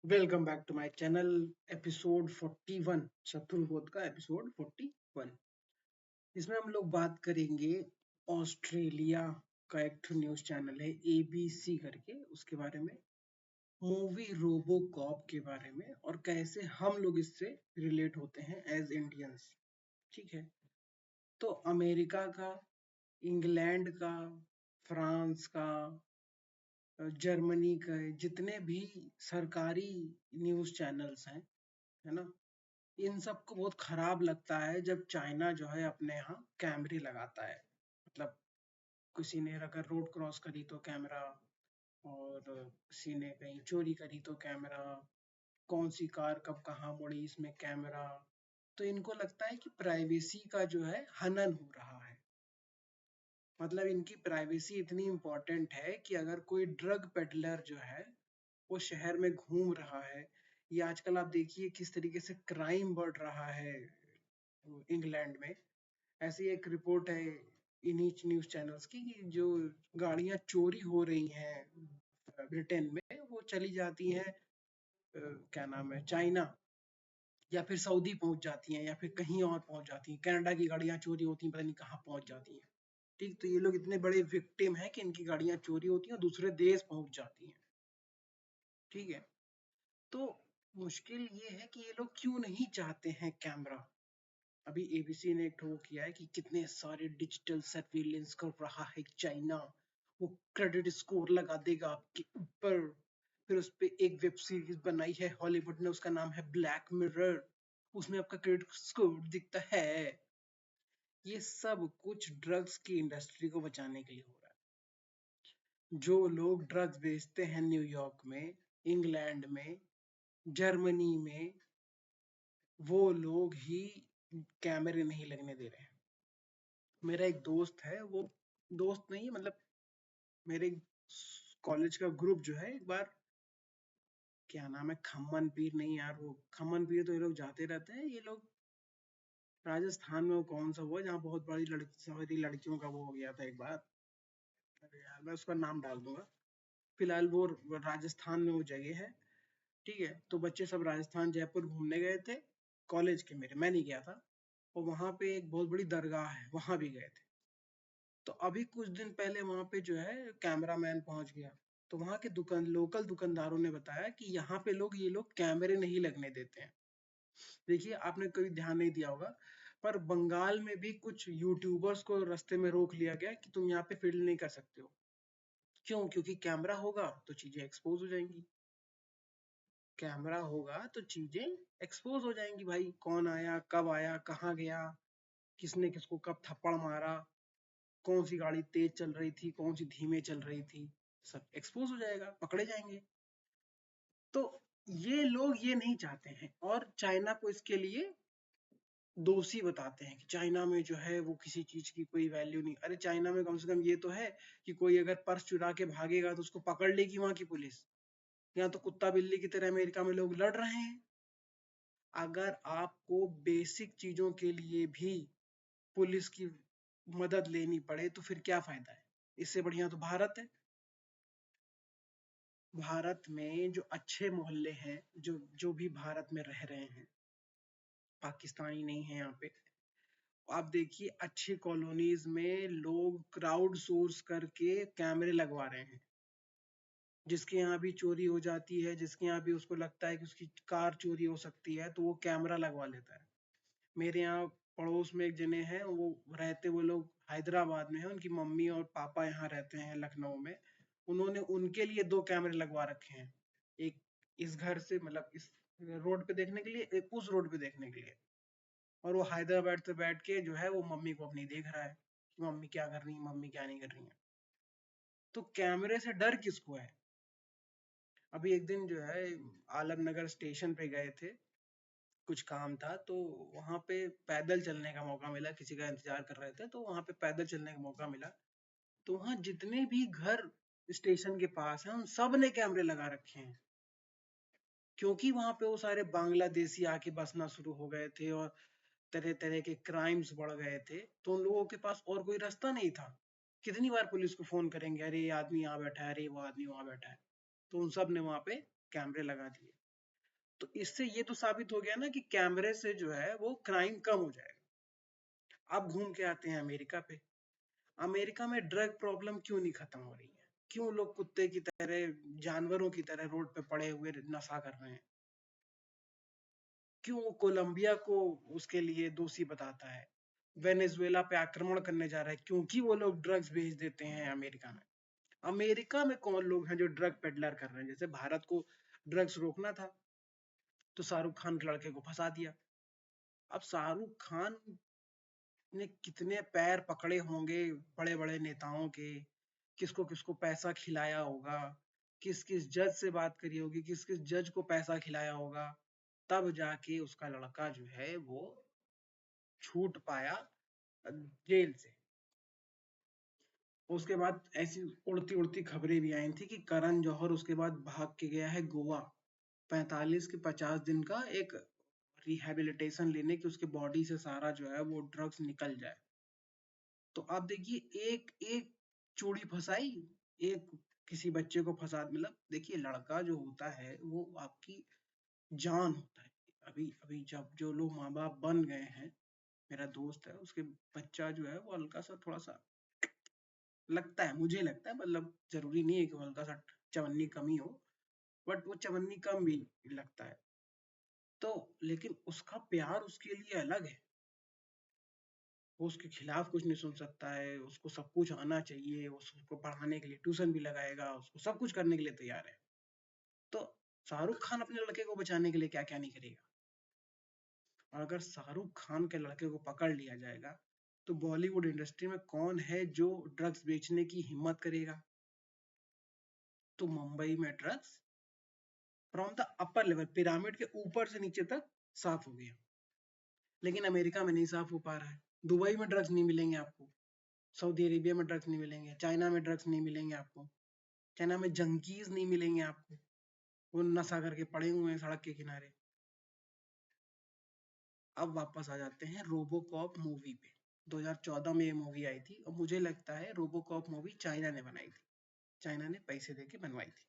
Welcome back to my channel. Episode 41 शत्रुल बोध का एपिसोड 41। इसमें हम लोग बात करेंगे ऑस्ट्रेलिया का एक न्यूज चैनल है एबीसी करके, उसके बारे में, मूवी रोबो कॉप के बारे में और कैसे हम लोग इससे रिलेट होते हैं एज इंडियंस। ठीक है, तो अमेरिका का, इंग्लैंड का, फ्रांस का, जर्मनी के जितने भी सरकारी न्यूज चैनल्स हैं, है ना, इन सबको बहुत खराब लगता है जब चाइना जो है अपने यहाँ कैमरे लगाता है। मतलब किसी ने अगर रोड क्रॉस करी तो कैमरा, और किसी ने कहीं चोरी करी तो कैमरा, कौन सी कार कब कहाँ मुड़ी इसमें कैमरा। तो इनको लगता है कि प्राइवेसी का जो है हनन हो रहा है। मतलब इनकी प्राइवेसी इतनी इम्पोर्टेंट है कि अगर कोई ड्रग पेडलर जो है वो शहर में घूम रहा है, या आजकल आप देखिए किस तरीके से क्राइम बढ़ रहा है इंग्लैंड में। ऐसी एक रिपोर्ट है इन्हीं न्यूज चैनल्स की कि जो गाड़ियां चोरी हो रही हैं ब्रिटेन में, वो चली जाती हैं क्या नाम है, चाइना, या फिर सऊदी पहुंच जाती हैं, या फिर कहीं और पहुंच जाती हैं। कनाडा की गाड़ियां चोरी होती हैं, पता नहीं कहाँ पहुंच जाती हैं। ठीक, तो ये लोग इतने बड़े विक्टिम हैं कि इनकी गाड़ियां चोरी होती हैं और दूसरे देश पहुंच जाती हैं। ठीक है, तो मुश्किल ये है कि ये लोग क्यों नहीं चाहते हैं कैमरा। अभी एबीसी ने एक ठो किया है कि कितने सारे डिजिटल सर्विलेंस कर रहा है चाइना। वो क्रेडिट स्कोर लगा देगा आपके ऊपर। फिर उस पे एक वेब सीरीज बनाई है हॉलीवुड ने, उसका नाम है ब्लैक मिरर। उसमें आपका क्रेडिट स्कोर दिखता है। ये सब कुछ ड्रग्स की इंडस्ट्री को बचाने के लिए हो रहा है। जो लोग ड्रग्स बेचते हैं न्यूयॉर्क में, इंग्लैंड में, जर्मनी में, वो लोग ही कैमरे नहीं लगने दे रहे हैं। मेरा एक दोस्त है, वो दोस्त नहीं मतलब मेरे कॉलेज का ग्रुप जो है, एक बार, क्या नाम है, खम्मन पीर नहीं यार, वो खम्मन पीर तो ये लोग जाते रहते हैं। ये लोग राजस्थान में वो कौन सा हुआ जहाँ बहुत बड़ी सारी लड़कियों का वो हो गया था एक बार। अरे यार मैं उसका नाम डाल दूंगा। फिलहाल वो राजस्थान में वो जगह है। ठीक है, तो बच्चे सब राजस्थान जयपुर घूमने गए थे, कॉलेज के मेरे, मैं नहीं गया था। और वहां पे एक बहुत बड़ी दरगाह है, वहां भी गए थे। तो अभी कुछ दिन पहले वहां पे जो है कैमरामैन पहुंच गया। तो वहां के लोकल दुकानदारों ने बताया कि यहाँ पे ये लोग कैमरे नहीं लगने देते हैं। देखिए, आपने कभी ध्यान नहीं दिया होगा, पर बंगाल में भी कुछ यूट्यूबर्स को रास्ते में रोक लिया गया कि तुम यहाँ पे फील्ड नहीं कर सकते हो। क्यों? क्योंकि कैमरा होगा तो चीजें एक्सपोज हो जाएंगी। कैमरा होगा तो चीजें एक्सपोज हो जाएंगी भाई, कौन आया, कब आया, कहाँ गया, किसने किसको कब थप्पड़ मारा, कौन सी गाड़ी तेज चल रही थी, कौन सी धीमे चल रही थी, सब एक्सपोज हो जाएगा, पकड़े जाएंगे। तो ये लोग ये नहीं चाहते हैं और चाइना को इसके लिए दोषी बताते हैं कि चाइना में जो है वो किसी चीज की कोई वैल्यू नहीं। अरे चाइना में कम से कम ये तो है कि कोई अगर पर्स चुरा के भागेगा तो उसको पकड़ लेगी वहां की पुलिस। यहाँ तो कुत्ता बिल्ली की तरह अमेरिका में लोग लड़ रहे हैं। अगर आपको बेसिक चीजों के लिए भी पुलिस की मदद लेनी पड़े तो फिर क्या फायदा है? इससे बढ़िया तो भारत है। भारत में जो अच्छे मोहल्ले हैं, जो जो भी भारत में रह रहे हैं, पाकिस्तानी नहीं है यहाँ पे, आप देखिए अच्छी कॉलोनीज में लोग क्राउड सोर्स करके कैमरे लगवा रहे हैं। जिसके यहाँ भी चोरी हो जाती है, जिसके यहाँ भी उसको लगता है कि उसकी कार चोरी हो सकती है, तो वो कैमरा लगवा लेता है। मेरे यहाँ पड़ोस में एक जने हैं, वो लोग हैदराबाद में है, उनकी मम्मी और पापा यहाँ रहते हैं लखनऊ में। उन्होंने उनके लिए दो कैमरे लगवा रखे हैं। एक इस घर से, मतलब इस रोड पे देखने के लिए, एक उस रोड पे देखने के लिए। और वो हैदराबाद से बैठ के जो है वो मम्मी को अपनी देख रहा है कि मम्मी क्या कर रही है, मम्मी क्या नहीं कर रही है। तो कैमरे से डर किसको है? अभी एक दिन जो है आलम नगर स्टेशन पे गए थे, कुछ काम था, तो वहां पे पैदल चलने का मौका मिला, किसी का इंतजार कर रहे थे तो वहां पे पैदल चलने का मौका मिला। तो वहां जितने भी घर स्टेशन के पास हैं उन सब ने कैमरे लगा रखे हैं। क्योंकि वहां पे वो सारे बांग्लादेशी आके बसना शुरू हो गए थे और तरह तरह के क्राइम्स बढ़ गए थे, तो उन लोगों के पास और कोई रास्ता नहीं था। कितनी बार पुलिस को फोन करेंगे, अरे ये आदमी यहाँ बैठा है, अरे वो आदमी वहां बैठा है। तो उन सब ने वहां पे कैमरे लगा दिए। तो इससे ये तो साबित हो गया ना कि कैमरे से जो है वो क्राइम कम हो जाएगा। अब घूम के आते हैं अमेरिका पे। अमेरिका में ड्रग प्रॉब्लम क्यों नहीं खत्म हो रही है? क्यों लोग कुत्ते की तरह, जानवरों की तरह रोड पे पड़े हुए नशा कर रहे हैं? क्यों कोलंबिया को उसके लिए दोषी बताता है? वेनेजुएला पे आक्रमण करने जा रहा है क्योंकि वो लोग ड्रग्स भेज देते हैं अमेरिका में। अमेरिका में कौन लोग हैं जो ड्रग पेडलर कर रहे हैं? जैसे भारत को ड्रग्स रोकना था तो शाहरुख खान के लड़के को फंसा दिया। अब शाहरुख खान ने कितने पैर पकड़े होंगे बड़े बड़े नेताओं के, किसको किसको पैसा खिलाया होगा, किस किस जज से बात करी होगी, किस किस जज को पैसा खिलाया होगा, तब जाके उसका लड़का जो है वो छूट पाया जेल से। उसके बाद ऐसी उड़ती उड़ती खबरें भी आई थी कि करण जौहर उसके बाद भाग के गया है गोवा, 45 के 50 दिन का एक रिहेबिलिटेशन लेने की, उसके बॉडी से सारा जो है वो ड्रग्स निकल जाए। तो आप देखिए, एक एक चूड़ी फंसाई, एक किसी बच्चे को फंसा, मतलब देखिए लड़का जो होता है वो आपकी जान होता है। अभी अभी जब जो लोग माँ बाप बन गए हैं, मेरा दोस्त है उसके बच्चा जो है वो हल्का सा थोड़ा सा लगता है, मुझे लगता है, मतलब जरूरी नहीं है कि वो हल्का सा चवन्नी कमी हो, बट वो चवन्नी कम भी लगता है। तो लेकिन उसका प्यार उसके लिए अलग है। वो उसके खिलाफ कुछ नहीं सुन सकता है, उसको सब कुछ आना चाहिए, उसको पढ़ाने के लिए ट्यूशन भी लगाएगा, उसको सब कुछ करने के लिए तैयार है। तो शाहरुख खान अपने लड़के को बचाने के लिए क्या क्या नहीं करेगा। और अगर शाहरुख खान के लड़के को पकड़ लिया जाएगा तो बॉलीवुड इंडस्ट्री में कौन है जो ड्रग्स बेचने की हिम्मत करेगा? तो मुंबई में drugs from the upper level, pyramid के ऊपर से नीचे तक साफ हो गया। लेकिन अमेरिका में नहीं साफ हो पा रहा है। दुबई में ड्रग्स नहीं मिलेंगे आपको, सऊदी अरेबिया में ड्रग्स नहीं मिलेंगे, चाइना में ड्रग्स नहीं मिलेंगे आपको, चाइना में जंकीज नहीं मिलेंगे आपको, वो नशा करके पड़े हुए हैं सड़क के किनारे। अब वापस आ जाते हैं रोबोकॉप मूवी पे। 2014 में ये मूवी आई थी और मुझे लगता है रोबोकॉप मूवी चाइना ने बनाई थी, चाइना ने पैसे देके बनवाई थी।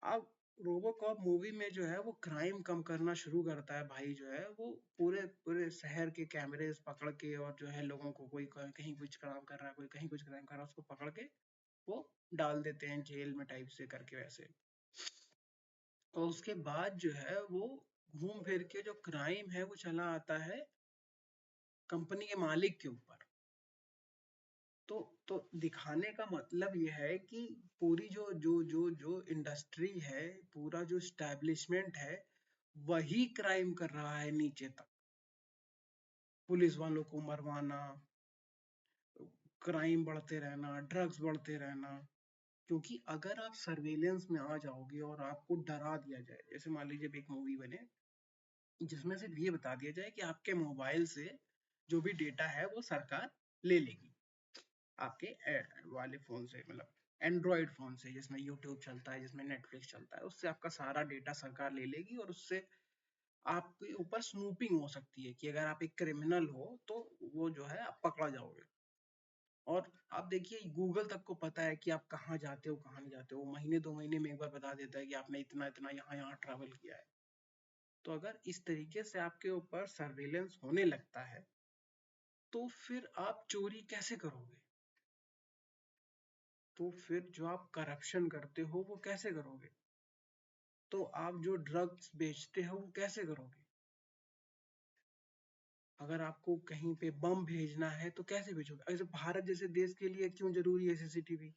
अब रोबोकॉप मूवी में जो है वो क्राइम कम करना शुरू करता है भाई, जो है वो पूरे पूरे शहर के कैमरेज पकड़ के, और जो है लोगों को, कोई कहीं कुछ क्राइम कर रहा है, कोई कहीं कुछ क्राइम कर रहा है, उसको पकड़ के वो डाल देते हैं जेल में टाइप से करके वैसे। और उसके बाद जो है वो घूम फिर के जो क्राइम है वो चला आता है कंपनी के मालिक के ऊपर। तो दिखाने का मतलब ये है कि पूरी जो जो जो जो इंडस्ट्री है, पूरा जो स्टैब्लिशमेंट है, वही क्राइम कर रहा है नीचे तक। पुलिस वालों को मरवाना, क्राइम बढ़ते रहना, ड्रग्स बढ़ते रहना। क्योंकि अगर आप सर्वेलेंस में आ जाओगे और आपको डरा दिया जाए, जैसे मान लीजिए एक मूवी बने जिसमें सिर्फ ये बता दिया जाए कि आपके मोबाइल से जो भी डेटा है वो सरकार ले लेगी, आपके वाले फोन से, मतलब एंड्रॉयड फोन से जिसमें यूट्यूब चलता है, जिसमें नेटफ्लिक्स चलता है, उससे आपका सारा डेटा सरकार ले लेगी और उससे आपके ऊपर स्नूपिंग हो सकती है कि अगर आप एक क्रिमिनल हो तो वो जो है आप पकड़ा जाओगे। और आप देखिए गूगल तक को पता है कि आप कहाँ जाते हो कहाँ नहीं जाते हो, महीने 2 महीने में एक बार बता देता है कि आपने इतना इतना यहाँ यहाँ ट्रैवल किया है। तो अगर इस तरीके से आपके ऊपर सर्वेलेंस होने लगता है तो फिर आप चोरी कैसे करोगे? तो फिर जो आप करप्शन करते हो वो कैसे करोगे? तो आप जो ड्रग्स बेचते हो वो कैसे करोगे? अगर आपको कहीं पे बम भेजना है तो कैसे भेजोगे? ऐसे भारत जैसे देश के लिए क्यों जरूरी है सीसीटीवी?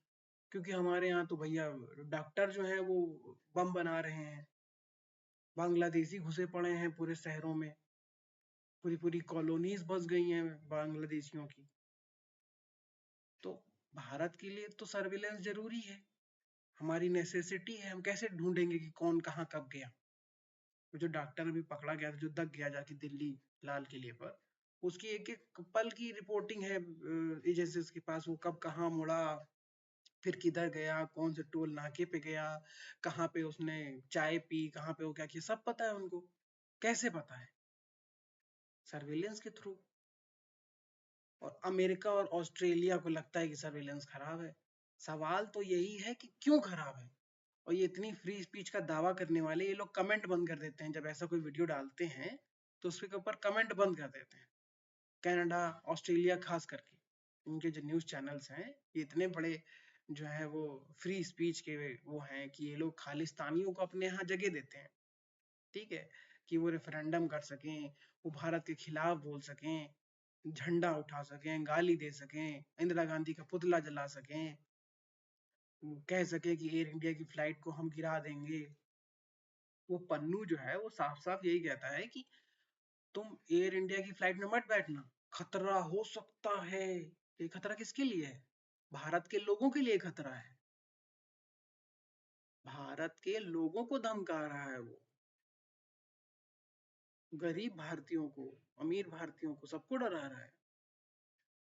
क्योंकि हमारे यहाँ तो भैया डॉक्टर जो है वो बम बना रहे हैं, बांग्लादेशी घुसे पड़े हैं पूरे शहरों में, पूरी पूरी कॉलोनीज बस गई हैं बांग्लादेशियों की। तो भारत के लिए तो सर्विलेंस जरूरी है, हमारी नेसेसिटी है। हम कैसे ढूंढेंगे कि कौन कहाँ कब गया? जो डॉक्टर अभी पकड़ा गया था, जो दग गया जाके दिल्ली लाल किले पर, उसकी एक एक पल की रिपोर्टिंग है एजेंसीज के पास, वो कब कहाँ मुड़ा, फिर किधर गया, कौन से टोल नाके पे गया, कहाँ पे उसने चाय पी, कहाँ पे वो क्या किया, सब पता है उनको। कैसे पता है? सर्विलेंस के थ्रू। और अमेरिका और ऑस्ट्रेलिया को लगता है कि सर्विलेंस खराब है। सवाल तो यही है कि क्यों खराब है? और ये इतनी फ्री स्पीच का दावा करने वाले ये लोग कमेंट बंद कर देते हैं। जब ऐसा कोई वीडियो डालते हैं तो उसके ऊपर कमेंट बंद कर देते हैं। कनाडा, ऑस्ट्रेलिया खास करके इनके जो न्यूज़ चैनल्स हैं ये इतने बड़े जो है वो फ्री स्पीच के वो हैं कि ये लोग खालिस्तानियों को अपने यहाँ जगह देते हैं। ठीक है, कि वो रेफरेंडम कर सकें, वो भारत के खिलाफ बोल सकें, झंडा उठा सकें, गाली दे सकें, इंदिरा गांधी का पुतला जला सकें, कह सके कि एयर इंडिया की फ्लाइट को हम गिरा देंगे। वो पन्नू जो है वो साफ साफ यही कहता है कि तुम एयर इंडिया की फ्लाइट में मत बैठना, खतरा हो सकता है। ये खतरा किसके लिए है? भारत के लोगों के लिए खतरा है। भारत के लोगों को धमका रहा है वो, गरीब भारतीयों को, अमीर भारतीयों को, सबको डरा रहा है।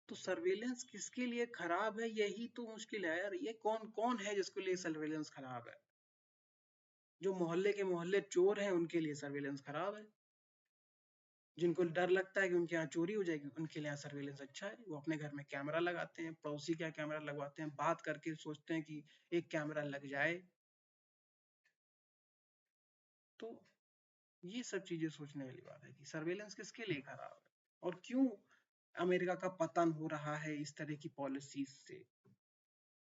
तो सर्वेलेंस किसके लिए खराब है, यही तो मुश्किल है यार। ये कौन कौन है जिसके लिए सर्वेलेंस खराब है? जो मोहल्ले के मोहल्ले चोर हैं उनके लिए सर्वेलेंस खराब है। जिनको डर लगता है कि उनके यहाँ चोरी हो जाएगी, उनके लिए सर्वेलेंस अच्छा है। वो अपने घर में कैमरा लगाते हैं, पड़ोसी का कैमरा लगवाते हैं, बात करके सोचते हैं कि एक कैमरा लग जाए। तो ये सब चीजें सोचने वाली बात है कि सर्वेलेंस किसके लिए खराब है और क्यों अमेरिका का पतन हो रहा है इस तरह की पॉलिसीज से।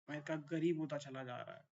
अमेरिका गरीब होता चला जा रहा है।